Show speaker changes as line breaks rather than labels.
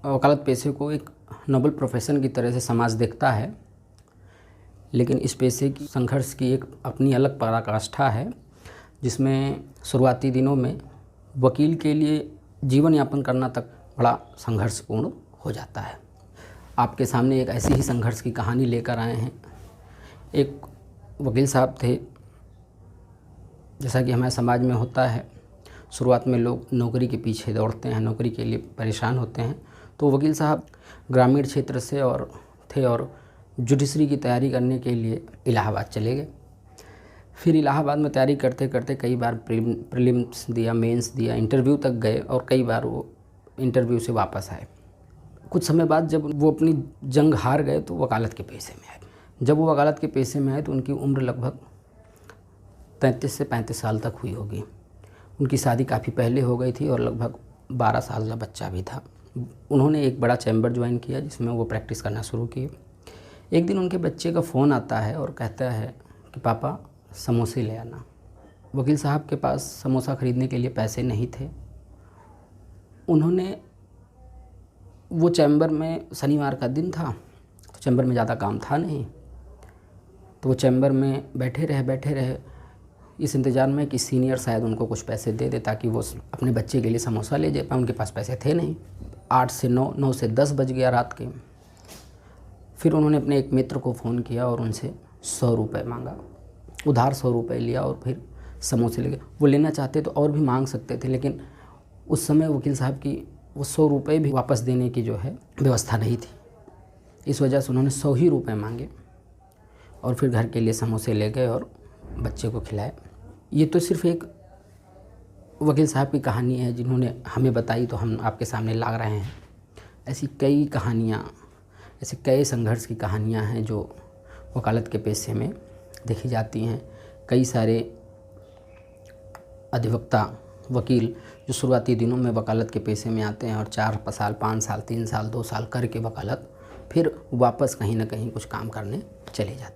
वकालत पेशे को एक नोबल प्रोफेशन की तरह से समाज देखता है, लेकिन इस पेशे की संघर्ष की एक अपनी अलग पराकाष्ठा है, जिसमें शुरुआती दिनों में वकील के लिए जीवन यापन करना तक बड़ा संघर्षपूर्ण हो जाता है। आपके सामने एक ऐसी ही संघर्ष की कहानी लेकर आए हैं। एक वकील साहब थे, जैसा कि हमारे समाज में होता है, शुरुआत में लोग नौकरी के पीछे दौड़ते हैं, नौकरी के लिए परेशान होते हैं। तो वकील साहब ग्रामीण क्षेत्र से और जुडिशरी की तैयारी करने के लिए इलाहाबाद चले गए। फिर इलाहाबाद में तैयारी करते करते कई बार प्रीलिम्स दिया, मेंस दिया, इंटरव्यू तक गए और कई बार वो इंटरव्यू से वापस आए। कुछ समय बाद जब वो अपनी जंग हार गए तो वकालत के पेशे में आए। जब वो वकालत के पेशे में आए तो उनकी उम्र लगभग 33 से 35 साल तक हुई होगी। उनकी शादी काफ़ी पहले हो गई थी और लगभग 12 साल का बच्चा भी था। उन्होंने एक बड़ा चैम्बर ज्वाइन किया जिसमें वो प्रैक्टिस करना शुरू किए। एक दिन उनके बच्चे का फ़ोन आता है और कहता है कि पापा समोसे ले आना। वकील साहब के पास समोसा ख़रीदने के लिए पैसे नहीं थे। उन्होंने वो चैम्बर में, शनिवार का दिन था तो चैम्बर में ज़्यादा काम था नहीं, तो वो चैम्बर में बैठे रहे इस इंतज़ार में कि सीनियर शायद उनको कुछ पैसे दे दे ताकि वो अपने बच्चे के लिए समोसा ले जाए पाए। उनके पास पैसे थे नहीं। 8 से 9, 9 से 10 बज गया रात के। फिर उन्होंने अपने एक मित्र को फ़ोन किया और उनसे 100 रुपये मांगा, उधार 100 रुपये लिया और फिर समोसे ले गए। वो लेना चाहते तो और भी मांग सकते थे, लेकिन उस समय वकील साहब की वो 100 रुपये भी वापस देने की जो है व्यवस्था नहीं थी। इस वजह से उन्होंने 100 ही रुपये मांगे और फिर घर के लिए समोसे ले गए और बच्चे को खिलाए। ये तो सिर्फ एक वकील साहब की कहानी है जिन्होंने हमें बताई, तो हम आपके सामने ला रहे हैं। ऐसी कई कहानियाँ, ऐसे कई संघर्ष की कहानियाँ हैं जो वकालत के पेशे में देखी जाती हैं। कई सारे अधिवक्ता वकील जो शुरुआती दिनों में वकालत के पेशे में आते हैं और 4 साल, 5 साल, 3 साल, 2 साल करके वकालत, फिर वापस कहीं ना कहीं कुछ काम करने चले जाते हैं।